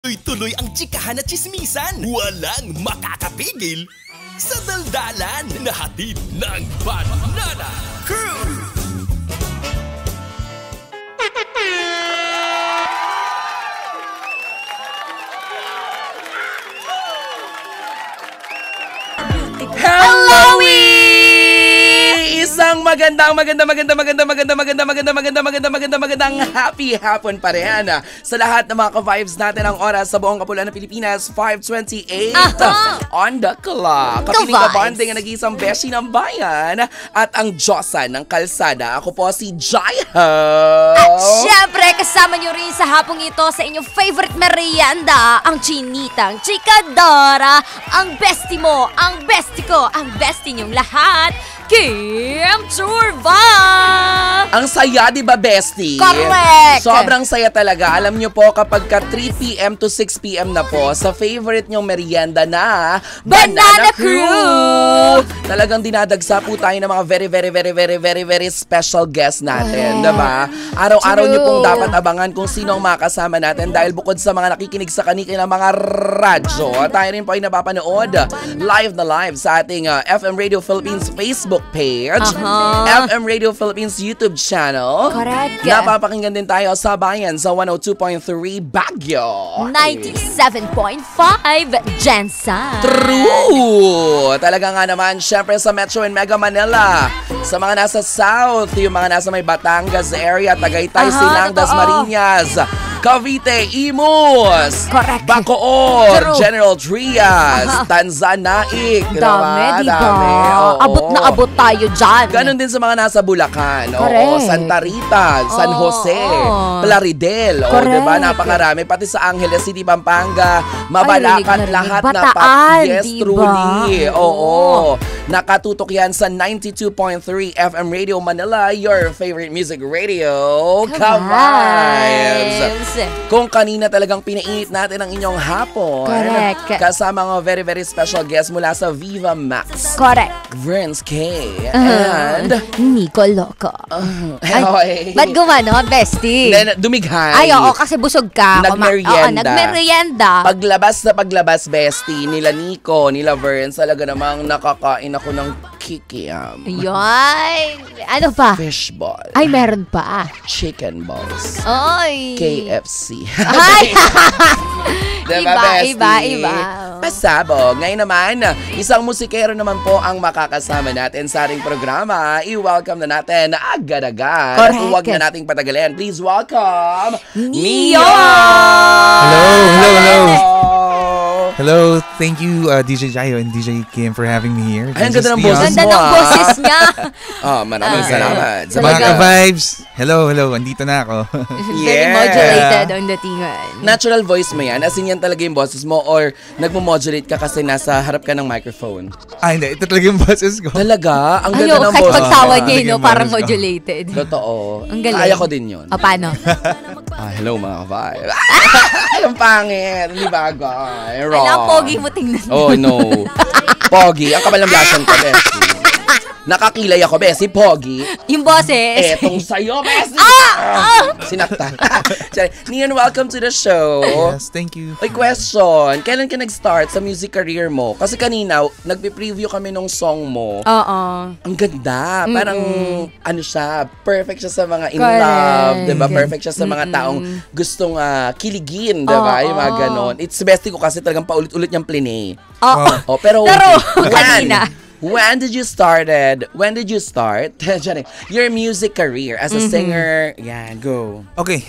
Tuloy-tuloy ang tsikahan at tsismisan. Walang makakapigil sa daldalan na hatid ng Banana Crew. Hello! Isang magandang happy hapon pa rin sa lahat ng mga ka-vibes natin. Ang oras sa buong Kapuluan ng Pilipinas, 5:28 on the clock. Kapiling ka-bonding ang nag-iisang beshi ng bayan at ang Diyosa ng kalsada. Ako po si Jaiho. At syempre, kasama nyo rin sa hapong ito sa inyong favorite merienda, ang Chinitang Chikadora, ang bestie mo, ang bestie ko, ang bestie nyong lahat, Kim Turba! Ang saya, di ba, bestie? Correct! Sobrang saya talaga. Alam nyo po, kapag ka 3 p.m. to 6 p.m. na po, sa favorite nyong merienda na Banana Crew! Talagang dinadagsa po tayo ng mga very special guest natin, diba? Araw-araw nyo pong dapat abangan kung sino ang makasama natin dahil bukod sa mga nakikinig sa kanilang mga radyo, tayo rin po ay napapanood live na live sa ating FM Radio Philippines Facebook page, FM Radio Philippines YouTube channel. Correct. Napapakinggan din tayo sa bayan sa 102.3 Baguio. 97.5 Jensen. True! Talaga nga naman, syempre sa Metro and Mega Manila. Sa mga nasa South, yung mga nasa may Batangas area, Tagaytay, Silang, Dasmariñas, Cavite, Imus, Correct. Bacoor, General Trias, Tanzanaik. Dami, diba? Abot na abot tayo dyan. Ganon din sa mga nasa Bulacan. Correct. Oo, Santa Rita, San Jose, Plaridel. Oo, diba? Napakarami. Pati sa Angeles City, Pampanga, Mabalacan, lahat na Bataan, yes, diba? Truly. Oo. Nakatutok yan sa 92.3 FM Radio Manila, your favorite music radio. Ka-vibes! Kung kanina talagang pinainit natin ang inyong hapon. Correct. Kasama mga very special guest mula sa Viva Max. Correct. Vance K. And Nico Loco. Ay, Ba't gumano, bestie? dumighay. Ay, oo, kasi busog ka. Nagmerienda. Nagmerienda. Paglabas na paglabas, bestie, nila Nico, nila Vance, talaga namang nakakain ako ng kikiam. Yun. Ano pa? Fishball. Ay, meron pa. Chicken balls. Ay. KFC. Ay. Diba, Iba. Pasabog. Ngayon naman, isang musikero naman po ang makakasama natin sa ating programa. I-welcome na natin agad-agad. At huwag na nating patagalin. Please welcome Neo! Hello, thank you DJ Jaiho and DJ Kim for having me here. Ay, ang ganda ng boses mo. Ganda ng boses niya. Maraming salamat. Sa mga ka-vibes, hello, andito na ako. Very modulated ang datingan. Natural voice mo yan? As in yan talaga yung boses mo or nagmo-modulate ka kasi nasa harap ka ng microphone? Hindi. Ito talaga yung boses ko. Talaga? Ang ganda ng Kahit boses. pagtawa niya, Talaga yung parang boses ko. modulated. Totoo. Ang galing. Kaya ko din yun. Paano? Hello mga ka-vibe. Ang pangit. Hindi ba, guy? Alam, pogi mo tingnan. Oh, no. Pogi. Ang kabalamlasan ko, Bessie. Nakakilay ako, Bessie. Pogi. Yung boses. Etong sa'yo, Bessie. Sinaktan. Nian, welcome to the show. Yes, thank you. Ay, question. Kailan ka nag-start sa music career mo? Kasi kanina, nagpe-preview kami nung song mo. Oo. Ang ganda. Parang, ano siya, perfect siya sa mga in Correct. love. Diba? Perfect siya sa mga taong gustong kiligin. Diba? Yung mga ganon. It's bestie ko kasi talagang paulit-ulit niyang plinay. Oo. Pero kanina. When did you start your music career as a singer? Yeah, go. Okay,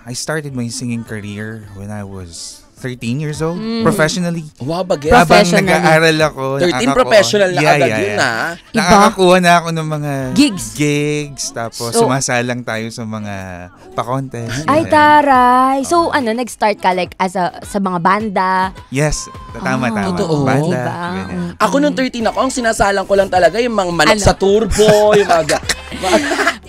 I started my singing career when I was 13 years old, professionally. Wow, bagay. Habang Professionally. nag-aaral ako, 13 professional na agad yun, Iba? Nakakakuha na ako ng mga Gigs. tapos So, sumasalang tayo sa mga pa-contest. Ay, taray. So, nag-start ka like sa mga banda? Yes, tama. Totoo. Banda, Diba? ganyan. Ako nung 13 ako, ang sinasalang ko lang talaga yung mga manok sa turbo, yung mga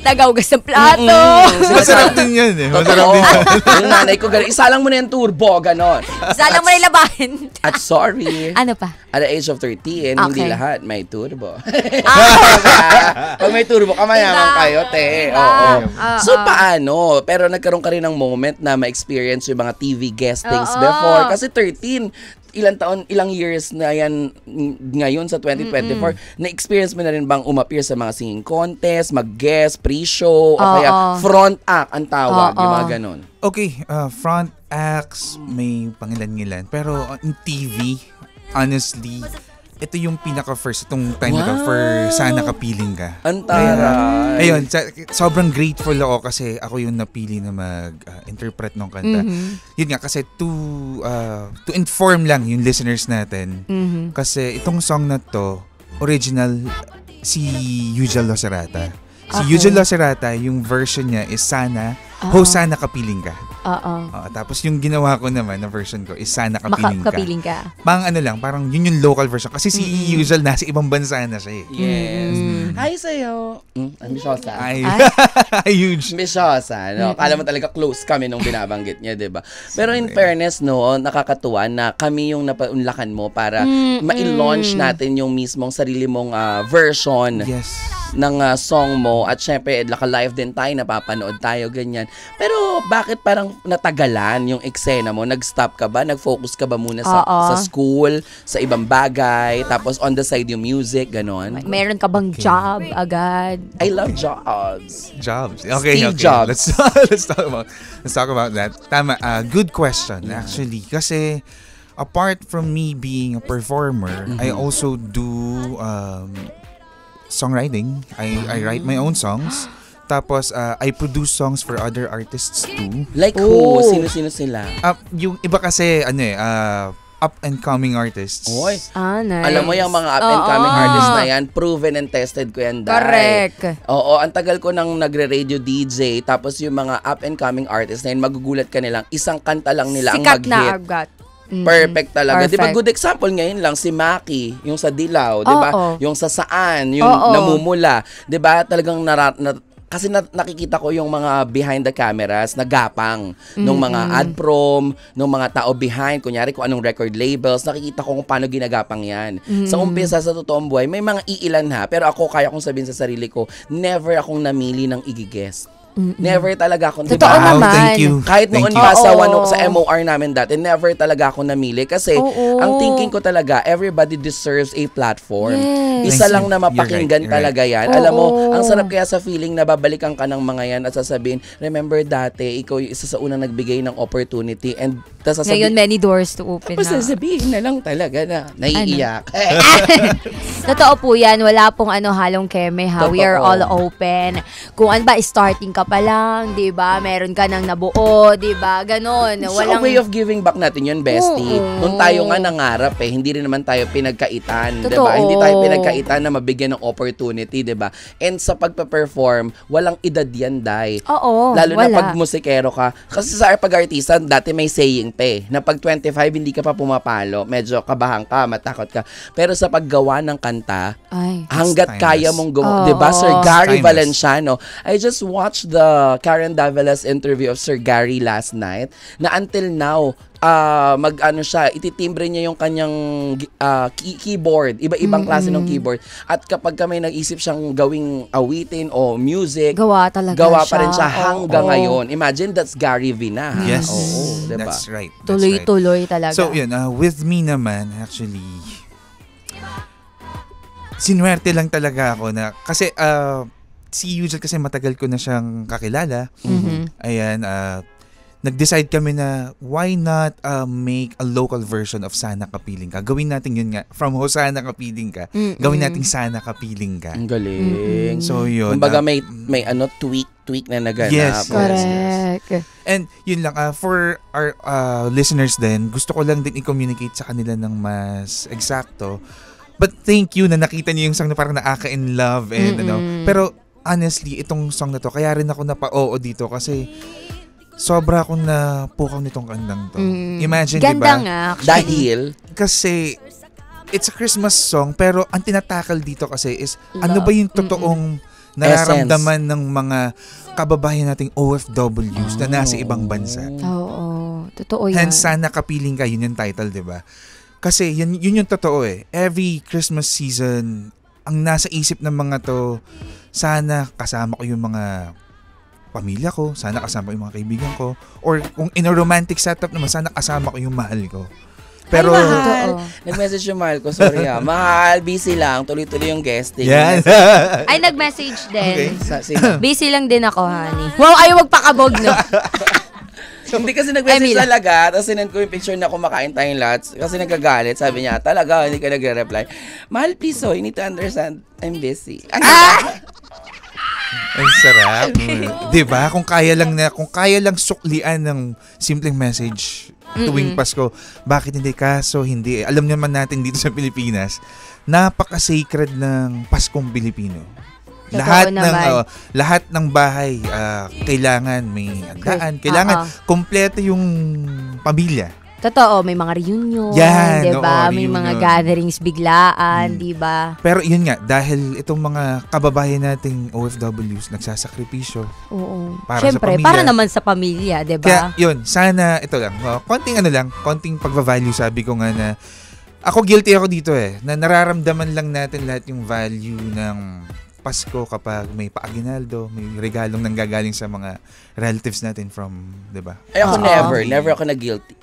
Nagahugas ng plato. Masarap din yan eh. Masarap Totoo. din yan. Yung nanay ko, ganun. Isa lang mo na yung turbo, ganon. Isa lang mo na ilabahin. At sorry, Ano pa? at the age of 13, hindi Okay. lahat may turbo. Pag may turbo ka, mayaman Diba? kayo, te. Diba? Oo. So, Oo. paano? Pero nagkaroon ka rin ng moment na ma-experience yung mga TV guestings Oo. before. Kasi 13, ilang taon, ilang years na yan ngayon sa 2024, na-experience mo na rin bang umappear sa mga singing contest, mag-guest, pre-show, o kaya front act ang tawag, yung mga ganon? Okay, front acts, may pangilan-ngilan. Pero in TV, honestly, ito yung pinaka-first, itong time na to for Sana Kapiling Ka. Ang taray. Ayun, sobrang grateful ako kasi ako yung napili na mag-interpret ng kanta. Yun nga, kasi to inform lang yung listeners natin. Kasi itong song na to, original, si Yujel Locerata. Si Yujel Locerata, yung version niya is Sana, Sana Kapiling Ka. Tapos yung ginawa ko naman na version ko is Sana Kapiling Ka. Kapiling ka. Parang yun yung local version. Kasi si Yujel nasa ibang bansa na siya eh. Yes. Hi sa'yo. Ambisyosa. Ay, huge. Ambisyosa, no? Kala mo talaga close kami nung binabanggit niya, di ba? Pero in fairness, no, nakakatuwa na kami yung napaunlakan mo para ma-launch natin yung mismong sarili mong version Yes. ng song mo. At syempre, naka-live din tayo, napapanood tayo, ganyan. Pero bakit parang natagalan yung eksena mo? Nag-stop ka ba? Nag-focus ka ba muna sa school, sa ibang bagay, tapos on the side yung music, ganon? Meron ka bang job agad? I love jobs. Jobs. Okay, Steve okay. Jobs. Let's talk about that. Tama, good question actually. Kasi apart from me being a performer, I also do songwriting. I write my own songs. Tapos I produce songs for other artists too. Like who? Sino-sino sila? Yung iba kasi up and coming artists. Oy. Nice. Alam mo yung mga up and coming artists na yan, proven and tested ko yan, Day. Correct. Oo, ang tagal ko nang nagre-radio DJ, tapos yung mga up and coming artists na yan, magugulat ka nilang isang kanta lang nila Sikat ang na mag-hit. agad. Perfect talaga. Di ba, Perfect. good example ngayon lang si Maki, yung sa Dilaw, di ba? Oo. Yung sa Saan, yung Oo. Namumula. Di ba, talagang kasi nakikita ko yung mga behind the cameras na gapang nung mga ad prom, nung mga tao behind, kunyari kung anong record labels, nakikita ko kung paano ginagapang yan. Sa umpisa sa totoong buhay, may mga iilan ha, pero ako kaya kong sabihin sa sarili ko, never akong namili ng igigest. Never talaga ako. Totoo diba? naman. Thank you. Kahit noon Thank you. pa Oo. sa MOR namin dati, never talaga ako namili. Kasi Oo. ang thinking ko talaga, everybody deserves a platform. Yes. Isa Thank lang you. na mapakinggan You're right. talaga yan. Oo. Alam mo, ang sarap kaya sa feeling na babalikan ka ng mga yan at sasabihin, remember dati, ikaw yung isa sa unang nagbigay ng opportunity and tas Ngayon, sasabihin, many doors to open tapos na. sasabihin na lang talaga na naiiyak. Totoo po yan. Wala pong halong keme ha. We are Totoo. all open. Kung ano ba, starting ka pa lang, di ba? Meron ka nang nabuo, di ba? Ganon. So, Walang... a way of giving back natin yun, bestie. Oo. Nung tayo nga nangarap hindi rin naman tayo pinagkaitan, di Totoo. ba? Hindi tayo pinagkaitan na mabigyan ng opportunity, di ba? And sa pagpa-perform, walang edad yan, Day. Oo, Lalo na wala. pag musikero ka. Kasi sa pag-artista, dati may saying pa na pag 25, hindi ka pa pumapalo. Medyo kabahan ka, matakot ka. Pero sa paggawa ng kanta, Ay. hanggat It's kaya timeless. mong gawa, Oo. di ba? Sir Gary Timeless. Valenciano. I just watched the Karen Davelas interview of Sir Gary last night na until now, ititimbre niya yung kanyang keyboard, iba-ibang klase ng keyboard. At kapag may nag-isip siyang gawing awitin o music, Gawa talaga gawa siya. pa rin siya hanggang Oo. ngayon. Imagine, that's Gary V na. ha? Yes. Oo, diba? That's right. That's right. Tuloy-tuloy talaga. So, yun, with me naman, actually, sinuwerte lang talaga ako na, kasi, si Yujel kasi matagal ko na siyang kakilala. Ayan, nag-decide kami na why not make a local version of Sana Kapiling Ka. Gawin natin yun nga. From Hosana Kapiling Ka. Gawin natin Sana Kapiling Ka. Ang galing. So, yun. Kumbaga may tweak na naganap. Yes. Correct. And yun lang, for our listeners din, gusto ko lang din i-communicate sa kanila ng mas eksakto. But thank you na nakita niyo yung song na parang nakaka-in love and Pero honestly, itong song na to, kaya rin ako napa-oo dito kasi sobra akong napukaw nitong kandang to. Imagine, di Ganda ba? nga. Dahil, Kasi it's a Christmas song pero ang tinatakal dito kasi is ano Love. ba yung totoong nararamdaman ng mga kababayan nating OFWs na nasa ibang bansa. Oo, totoo yan. Hence, sana kapiling ka, yun yung title, di ba? Kasi yun yung totoo eh. Every Christmas season, ang nasa isip ng mga to, sana kasama ko yung mga pamilya ko, sana kasama ko yung mga kaibigan ko, or kung in a romantic setup naman, sana kasama ko yung mahal ko. Pero, ay, mahal. Nag-message yung mahal ko, sorry mahal, busy lang, tuloy-tuloy yung guesting. yan. Ay, nag-message din. Sino? Busy lang din ako, honey. Wow, ayaw magpakabog, no? Hindi kasi nag-message talaga, tapos sinend ko yung picture na kumakain tayong lahat. Kasi nagkagalit, sabi niya, talaga, hindi ka nagre-reply. Mahal, please, you need to understand, I'm busy. Ang sarap. Diba? Kung kaya lang suklian ng simpleng message tuwing Pasko, bakit hindi? Kaso hindi. Alam naman natin dito sa Pilipinas, napaka-sacred ng Paskong Pilipino. Lahat ng bahay kailangan may handaan, kailangan kompleto yung pamilya. Totoo, may mga reunion, yan, diba? May mga gatherings biglaan, diba? Pero yun nga, dahil itong mga kababayan nating OFWs nagsasakripisyo. Oo. Para syempre, sa pamilya. para naman sa pamilya, diba? Kaya yun, sana ito lang, konting pagva-value, sabi ko nga na ako guilty ako dito na nararamdaman lang natin lahat yung value ng Pasko kapag may paaginaldo, may regalong nanggagaling sa mga relatives natin from, diba? Ay, ako never ako na-guilty.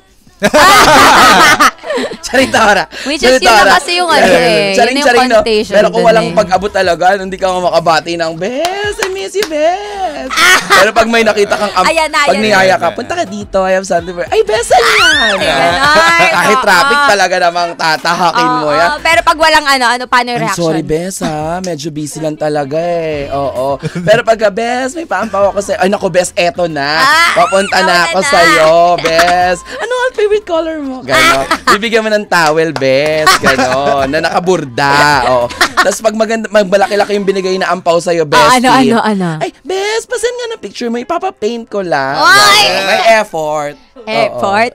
Charitara. Which is yun na kasi yung yun yung connotation. Pero kung walang pag-abot talaga, hindi ka makabati ng, Bes, I miss you, Bes. Pero pag may nakita kang, pag niyaya ka, punta ka dito, I have something for, ay, Bes, yan. Kahit traffic talaga namang tatahakin mo yan. Pero pag walang paano yung reaction? Sorry, Bes, medyo busy lang talaga Oo. Pero pag, Bes, may paampaw ako sa'yo. Ay, naku, Bes, eto na. Papunta na ako sa'yo, Bes. Ano ang favorite color mo? Gano'n. Bibigyan mo ng towel, Bes. Gano'n. Na nakaburda. Tapos pag magbalaki-laki yung binigay na ampaw sa'yo, Bestie. Ano? Ay, Bes, pasend nga ng picture mo. Ipapapaint ko lang. May effort.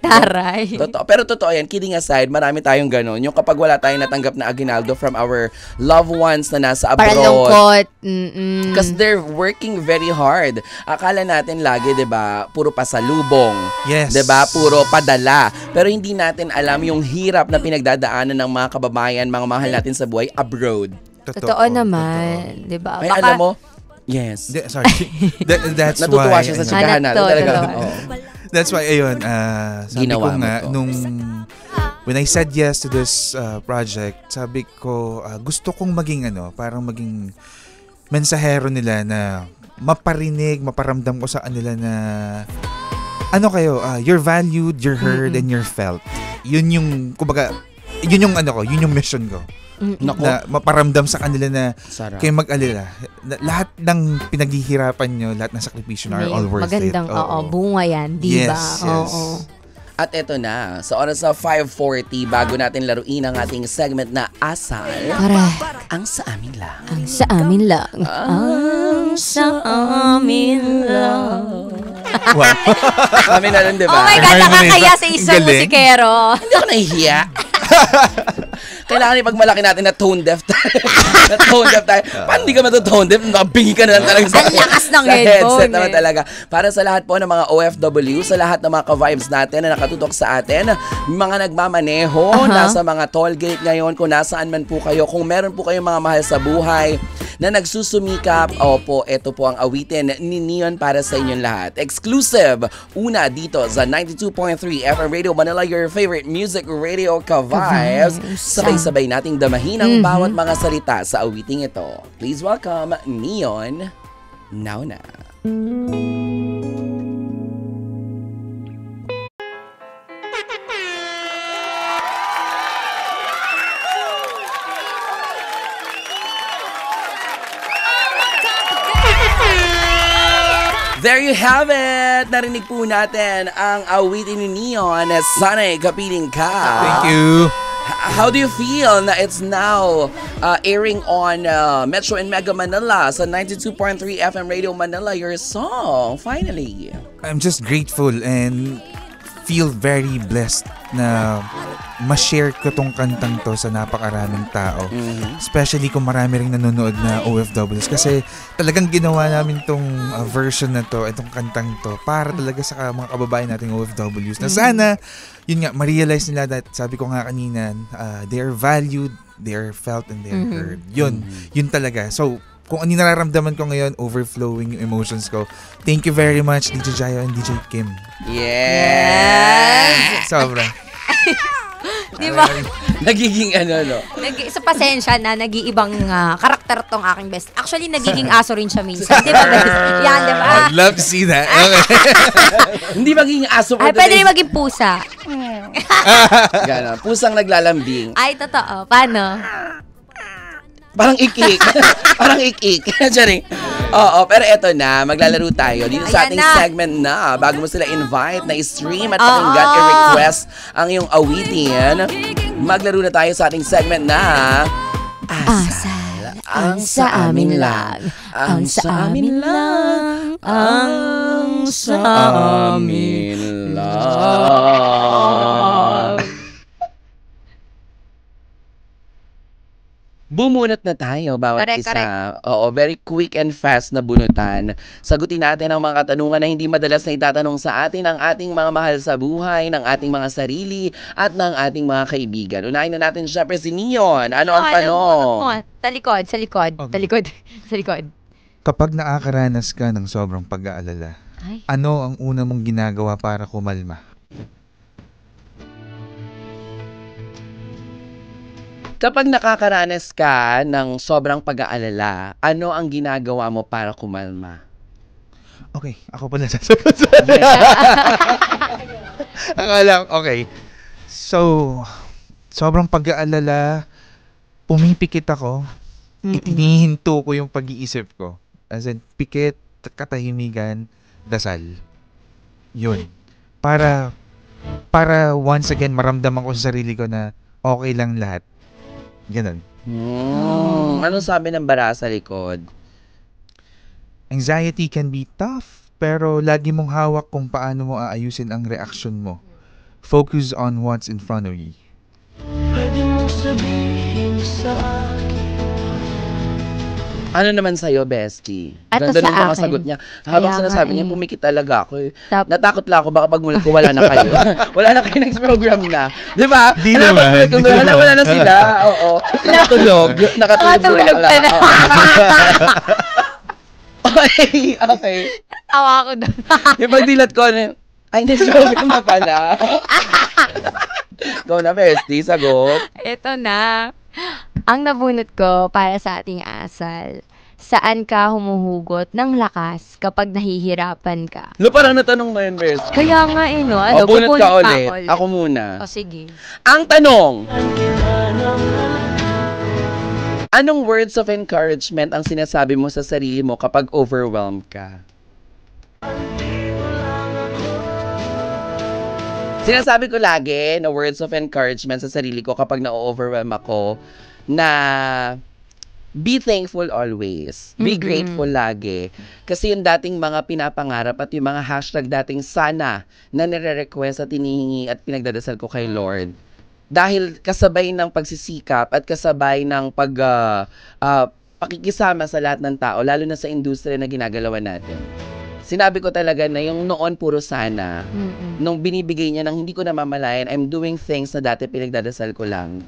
Taray. Totoo. Pero totoo yan. Kidding aside, marami tayong gano'n. Yung kapag wala tayong natanggap na aginaldo from our loved ones na nasa abroad. Parang lungkot. Because they're working very hard. Akala natin lagi, 'di ba, puro pasalubong. Yes. 'Di ba? Puro padala. Pero hindi natin alam yung hirap na pinagdadaanan ng mga kababayan, mga mahal natin sa buhay abroad. Totoo naman, 'di ba? Ay, alam mo? Yes. Sorry. That's natutuwa why. siya sa chikahan natin talaga. That's why, ayun, sabi Ginawa ko nga, mo when I said yes to this project, sabi ko, gusto kong maging, parang maging mensahero nila na maparinig, maparamdam ko sa kanila na, you're valued, you're heard, and you're felt. Yun yung, kumbaga, yun yung mission ko. Na maparamdam sa kanila na kayo mag-alila. Lahat ng pinaghihirapan nyo, lahat ng sakripisyo na are all worth magandang, it. bunga yan, di ba? Yes. Oo. At eto na, sa oras na 5:40, bago natin laruin ang ating segment na Asal, ang sa amin lang. Ang sa amin lang. Ang sa amin lang. Wow. Kami na lang, di ba? Oh my God, nakakaya sa isang musikero. Hindi ako nahihiya. Kailangan ipagmalaki natin na tone deaf tayo. Paano di ka matutone deaf? Mabingi ka na lang talaga sa lakas ng headset naman talaga. Para sa lahat po ng mga OFW, sa lahat ng mga ka-vibes natin na nakatutok sa atin, mga nagmamaneho, nasa mga toll gate ngayon, kung nasaan man po kayo, kung meron po kayong mga mahal sa buhay, na nagsusumikap, ito po ang awitin ni Neon para sa inyong lahat. Exclusive, una dito sa 92.3 FM Radio Manila, your favorite music radio ka-vibes. Sabay-sabay nating damahin ang bawat mga salita sa awiting ito. Please welcome Neon Nauna. There you have it! Narinig po natin ang awitin ni Neon, Sana'y Kapiling Ka. Thank you. How do you feel na it's now airing on Metro and Mega Manila sa 92.3 FM Radio Manila, your song, finally? I'm just grateful and feel very blessed na ma-share ko tong kantang to sa napakaraming tao. Especially kung marami ring nanonood na OFWs. Kasi talagang ginawa namin tong version na to, itong kantang to, para talaga sa mga kababayan nating OFWs. Na sana, yun nga, ma-realize nila that, sabi ko nga kanina, they are valued, they are felt, and they are heard. Yun talaga. So, kung ano nararamdaman ko ngayon, overflowing yung emotions ko. Thank you very much, DJ Jayo and DJ Kim. Yes! Sobra. Di ba? Nagiging no? Sa pasensya na, nag-iibang karakter tong aking best. Actually, nagiging aso rin siya minsan. Di ba, guys? Yan, di ba? I'd love to see that. Okay. Hindi magiging aso. Ay, pwede rin maging pusa. Gano'n. Pusang naglalambing. Ay, totoo. Paano? Parang ik-ik. Parang ik-ik. Diyan. Oo, pero eto na, maglalaro tayo dito sa Ayan ating na. segment na. Bago mo sila invite na i-stream at pakinggan, i-request ang iyong awitin. Maglaro na tayo sa ating segment na Asal, ang sa amin lang. Ang sa amin lang. Ang sa amin lang. Bumunot na tayo bawat Correct, isa. Oo, very quick and fast na bunutan. Sagutin natin ang mga katanungan na hindi madalas na itatanong sa atin ng ating mga mahal sa buhay, ng ating mga sarili, at ng ating mga kaibigan. Unahin na natin syempre si Neon. Ano ang tanong? Sa likod, sa likod. Okay. Sa likod. Sa likod. Kapag nakakaranas ka ng sobrang pag-aalala, Ay. ano ang una mong ginagawa para kumalma? Kapag nakakaranas ka ng sobrang pag-aalala, ano ang ginagawa mo para kumalma? Okay, ako pala sasagot. Akala, okay. So, sobrang pag-aalala, pumipikit ako, itinihinto ko yung pag-iisip ko. As in, pikit, katahimikan, dasal. Yun. Para once again, maramdaman ko sa sarili ko na okay lang lahat. Ganun. Anong sabi ng bara sa likod? Anxiety can be tough, pero lagi mong hawak kung paano mo aayusin ang reaction mo. Focus on what's in front of you. Pwede mong sabihin sa akin. Ano naman sa'yo, bestie? Ato Ganda sa ng mga akin. sagot niya. Habang Kaya sinasabi nga niya, eh. pumikit talaga ako. Tap- Natakot lang ako, baka pagmulat ko, wala na kayo. Wala na kayo next program na. Di ba? Di Alam mo, naman, kung di naman. wala na sila. Oo. Nakatulog. Nakatulog Nakatulog ka na. Okay, okay. Tawa ko doon. Yung pagdilat ko, ay, next program na pala. Ikaw na, bestie, sagot. Ito na. Ang nabunot ko para sa ating asal. Saan ka humuhugot ng lakas kapag nahihirapan ka? No, parang natanong na yun, bestie. Kaya nga no. Ano, O, bunot ka pupunit ulit. pa Ako muna. O sige. Ang tanong, anong words of encouragement ang sinasabi mo sa sarili mo kapag overwhelmed ka? Sinasabi ko lagi na words of encouragement sa sarili ko kapag na-overwhelm ako na be thankful always. Be grateful lagi. Kasi yung dating mga pinapangarap at yung mga hashtag dating sana na nire-request at hinihingi at pinagdadasal ko kay Lord. Dahil kasabay ng pagsisikap at kasabay ng pakikisama sa lahat ng tao, lalo na sa industriya na ginagalawan natin. Sinabi ko talaga na yung noon puro sana, nung binibigay niya nang hindi ko namamalayan, I'm doing things na dati pinagdadasal ko lang.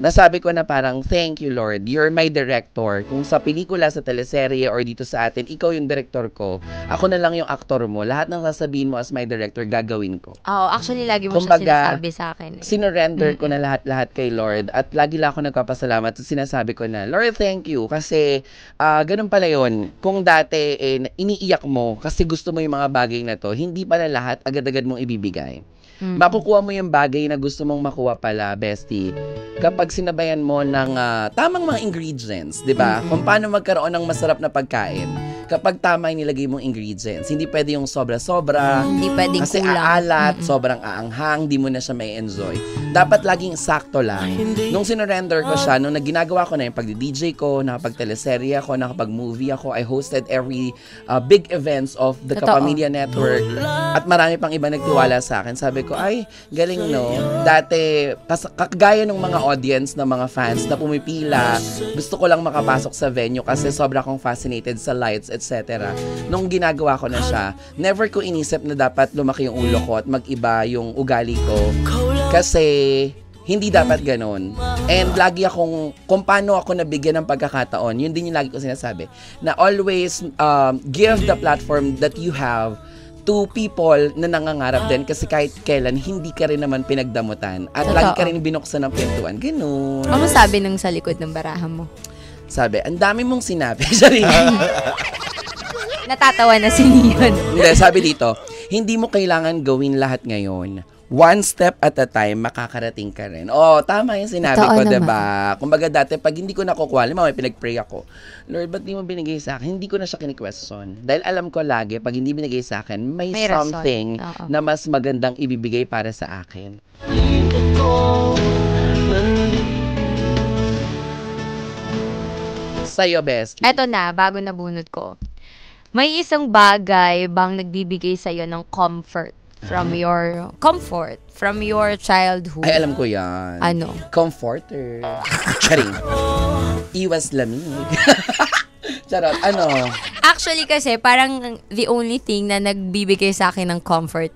Nasabi ko na parang, thank you Lord, you're my director. Kung sa pelikula, sa teleserye, or dito sa atin, ikaw yung director ko. Ako na lang yung aktor mo. Lahat ng sasabihin mo as my director, gagawin ko. Oo, actually lagi mo Kumbaga, siya sinasabi sa akin. Sinurrender ko na lahat-lahat kay Lord at lagi lang ako nagpapasalamat at sinasabi ko na, Lord, thank you kasi ganun pala yun. Kung dati iniiyak mo kasi gusto mo yung mga bagay na to, hindi pala lahat agad-agad mong ibibigay. Makukuha mo yung bagay na gusto mong makuha pala, bestie, kapag sinabayan mo ng tamang mga ingredients, di ba? Kung paano magkaroon ng masarap na pagkain. kapag tama yung nilagay mong ingredients. Hindi pwede yung sobra-sobra. Hindi pwedeng Kasi kulang. aalat, sobrang aanghang, di mo na siya may enjoy. Dapat laging sakto lang. Nung sinurrender ko siya, nung ginagawa ko na yung pag-DJ ko, nakapag-teleserye ako, nakapag-movie ako, I hosted every big events of the Totoo. Kapamilya Network. At marami pang iba nagtiwala sa akin. Sabi ko, ay, galing no. Dati, kagaya ng mga audience, ng mga fans na pumipila, gusto ko lang makapasok sa venue kasi sobra akong fascinated sa lights, etc. Nung ginagawa ko na siya, never ko inisip na dapat lumaki yung ulo ko at mag-iba yung ugali ko. Kasi hindi dapat ganun. And lagi akong, kung paano ako nabigyan ng pagkakataon, yun din yung lagi ko sinasabi, na always give the platform that you have to people na nangangarap din kasi kahit kailan hindi ka rin naman pinagdamutan at Totoo. lagi ka rin binuksan ng pintuan. Ganun. Ano sabi nung sa likod ng baraha mo? Sabi, ang dami mong sinabi. Sorry. Natatawa na si Neon. Hindi, sabi dito, hindi mo kailangan gawin lahat ngayon. One step at a time, makakarating ka rin. Oh, tama yung sinabi Totoo ko, naman. diba? Kumbaga dati, pag hindi ko nakukuha, may pinag-pray ako. Lord, ba't di mo binigay sa akin? Hindi ko na siya kini-question. Dahil alam ko lagi, pag hindi binigay sa akin, may rason. something Oo. na mas magandang ibibigay para sa akin. Sa'yo, best. Eto na, bago nabunot ko. May isang bagay bang nagbibigay sa'yo ng comfort from your childhood? Ay, alam ko yan. Ano? Comforter. Charing. Iwas lamig. Charot. Ano? Actually kasi, parang the only thing na nagbibigay sa akin ng comfort,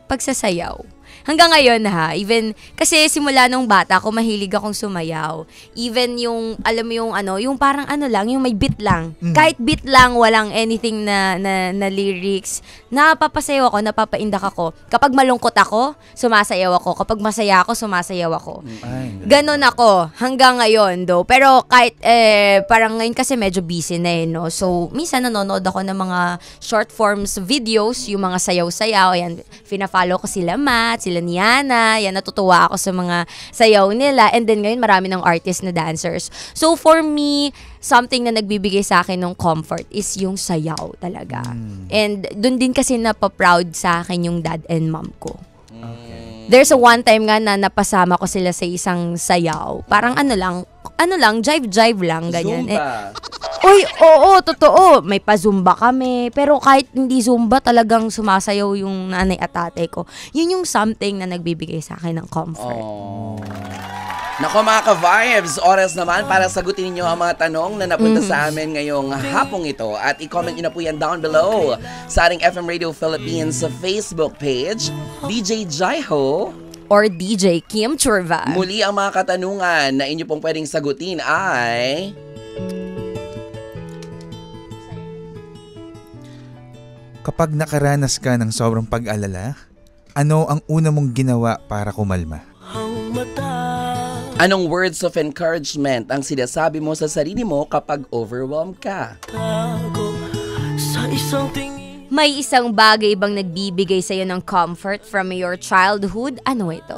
pagsasayaw. Hanggang ngayon ha, even, kasi simula nung bata ako, mahilig akong sumayaw. Even yung, alam mo yung ano, yung parang ano lang, yung may beat lang. Kahit beat lang, walang anything na lyrics. Napapasayaw ako, napapaindak ako. Kapag malungkot ako, sumasayaw ako. Kapag masaya ako, sumasayaw ako. Ay, Ganon ako, hanggang ngayon do. Pero kahit, parang ngayon kasi medyo busy na no. So, minsan nanonood ako ng mga short forms videos, yung mga sayaw-sayaw. Ayan, fina-follow ko sila Matt, sila Niana. Yan, natutuwa ako sa mga sayaw nila. And then ngayon, marami ng artist na dancers. So, for me, something na nagbibigay sa akin ng comfort is yung sayaw talaga. And dun din kasi napaproud sa akin yung dad and mom ko. There's a one time nga na napasama ko sila sa isang sayaw. Parang ano lang, jive-jive lang, ganyan. Zumba. Uy, oo, totoo. May pa-zumba kami. Pero kahit hindi zumba, talagang sumasayaw yung nanay at tatay ko. Yun yung something na nagbibigay sa akin ng comfort. Oh. Nako mga ka-vibes, oras naman para sagutin niyo ang mga tanong na napunta sa amin ngayong hapong ito. At i-comment niyo na po yan down below sa ating FM Radio Philippines Facebook page, DJ Jaiho. Or DJ Kim Churva. Muli ang mga katanungan na inyo pong pwedeng sagutin ay... kapag nakaranas ka ng sobrang pag-alala, ano ang una mong ginawa para kumalma? Anong words of encouragement ang sinasabi mo sa sarili mo kapag overwhelmed ka? May isang bagay bang nagbibigay sa'yo ng comfort from your childhood? Ano ito?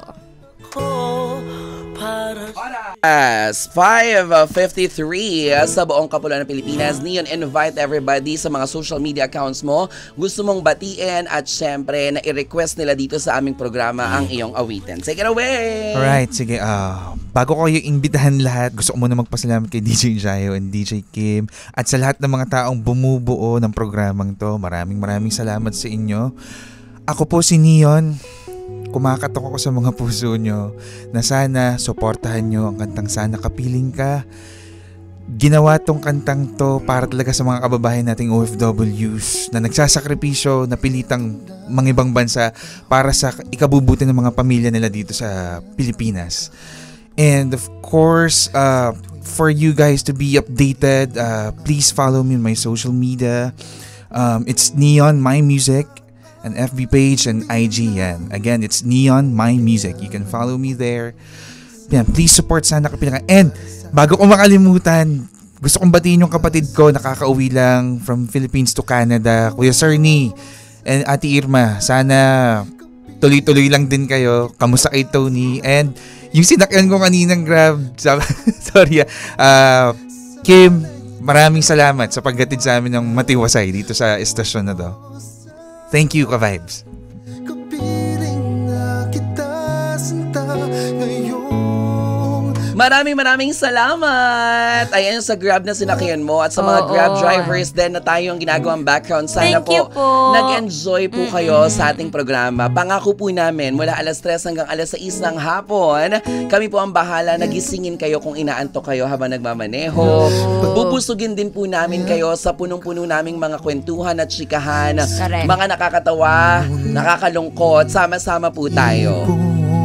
As 5:53 sa buong Kapuluan ng Pilipinas, Neon, invite everybody sa mga social media accounts mo. Gusto mong batiin at syempre na i-request nila dito sa aming programa ang iyong awitin. Take it away! Alright, sige. Bago ko yung imbitahan lahat, gusto ko muna magpasalamat kay DJ Jayo and DJ Kim at sa lahat ng mga taong bumubuo ng programang to. Maraming salamat sa inyo. Ako po si Neon. Kumakatok ako sa mga puso nyo na sana suportahan nyo ang kantang Sana Kapiling Ka. Ginawa tong kantang to para talaga sa mga kababayan nating OFWs na nagsasakripisyo, napilitang mga ibang bansa para sa ikabubuti ng mga pamilya nila dito sa Pilipinas. And of course, for you guys to be updated, please follow me on my social media. It's Neon My Music, an FB page and IG yan. Again, it's Neon My Music. You can follow me there. Yan, please support Sana Kapiling Ka. And bago ko makalimutan, gusto kong batiin yung kapatid ko, nakakauwi lang from Philippines to Canada, Kuya Cerny and Ate Irma. Sana tuloy-tuloy lang din kayo. Kamusta kay Tony? And yung sinakyan ko kaninang Grab, Kim, maraming salamat sa paggatid sa amin ng matiwasay dito sa estasyon na to. Thank you, ka-vibes. Maraming salamat! Ayan sa Grab na sinakyan mo at sa mga Grab drivers din na tayong ginagawang background. Sana Thank you po. nag-enjoy po kayo sa ating programa. Pangako po namin, mula alas 3 hanggang alas 6 ng hapon, kami po ang bahala, nagisingin kayo kung inaantok kayo habang nagmamaneho. Bubusugin din po namin kayo sa punong-puno naming mga kwentuhan at chikahan. Correct. Mga nakakatawa, nakakalungkot, sama-sama po tayo.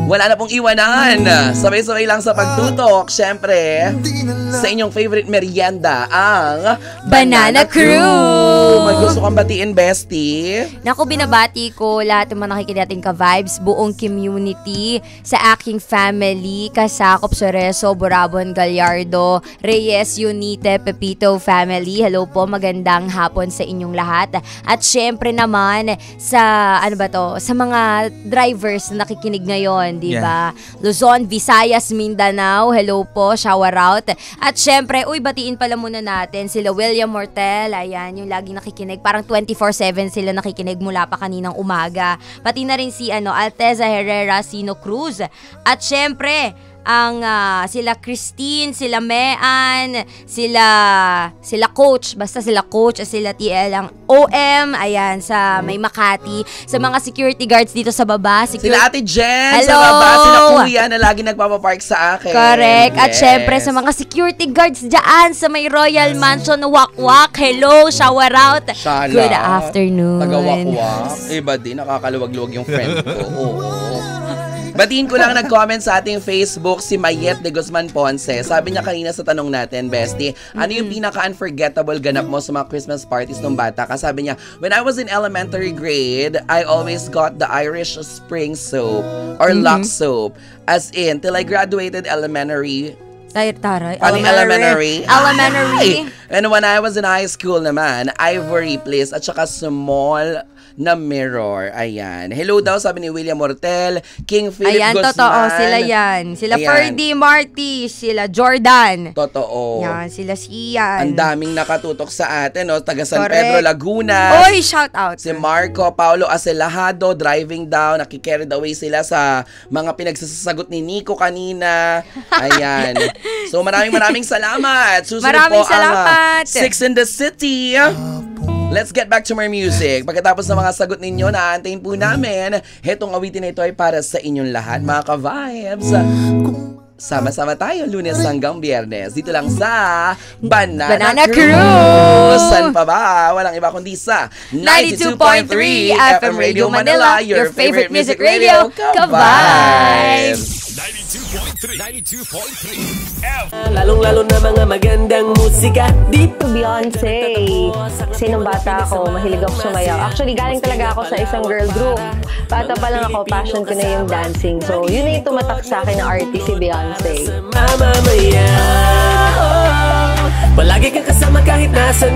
Wala na pong iwanan. Sabay-sabay lang sa pagtutok. Siyempre, sa inyong favorite merienda, ang Banana Crew! May gusto kang batiin, bestie? Naku, binabati ko lahat ng mga nakikinig natin ka-vibes, buong community, sa aking family, kasakop Soreso, Borabon, Gallardo, Reyes, Unite, Pepito family. Hello po, magandang hapon sa inyong lahat. At syempre naman, sa, sa mga drivers na nakikinig ngayon, di ba? Luzon, Visayas, Mindanao, hello po, shower out. At syempre, batiin pala muna natin sila William Mortel, ayan, yung laging nakikinig, parang 24/7 sila nakikinig mula pa kaninang umaga. Pati na rin si Alteza Herrera, Sino Cruz. At syempre, ang sila Christine, sila Mean, sila Coach, basta sila Coach, sila TL, ang OM, ayan, sa may Makati, sa mga security guards dito sa baba. Sila Ate Jen, hello! sa baba, sila Kuya na lagi nagpapapark sa akin. Correct. At Yes. syempre sa mga security guards dyan sa may Royal Mansion na Wakwak, hello, shower out. Shala. Good afternoon. Taga-wakwak. Iba din, nakakaluwag-luwag yung friend ko. Oo. Batiin ko lang nag-comment sa ating Facebook si Mayet de Guzman Ponce. Sabi niya kanina sa tanong natin, bestie, ano yung pinaka-unforgettable ganap mo sa mga Christmas parties ng bata? Kasi sabi niya, when I was in elementary grade, I always got the Irish Spring soap or Lux soap. As in, till I graduated elementary. Taray. Elementary. Elementary. And when I was in high school naman, Ivory Place at saka small na mirror. Ayan. Hello daw, sabi ni William Mortel, King Philip Ayan, Guzman. totoo. Sila yan. Sila Ayan. Ferdy Marty, sila Jordan. Totoo. Yan, sila Sian. Ang daming nakatutok sa atin, no? Taga San Correct. Pedro, Laguna. Oy, shout out. Si Marco Paulo Acelajado, driving down, nakicarried away sila sa mga pinagsasagot ni Nico kanina. Ayan. So maraming salamat. Susunod Maraming po salamat. ang Six in the City. Let's get back to more music. Pagkatapos ng mga sagot ninyo, naaantayin po namin. Hetong awitin na ito ay para sa inyong lahat, mga ka-vibes. Sama-sama tayo, Lunes hanggang Biyernes. Dito lang sa Banana Crew. San pa ba? Walang iba kundi sa 92.3 FM Radio Manila, your favorite music radio, ka-vibes. 92.3 Lalong-lalo na mga magandang musika. Deep Beyonce. Kasi nung bata ako, mahilig ako sumayaw. Actually, galing talaga ako sa isang girl group. Bata pa lang ako, passion ko na yung dancing. So, yun na yung tumatak sa akin na artist, si Beyonce. Mamamaya. Palagi kang kasama kahit nasan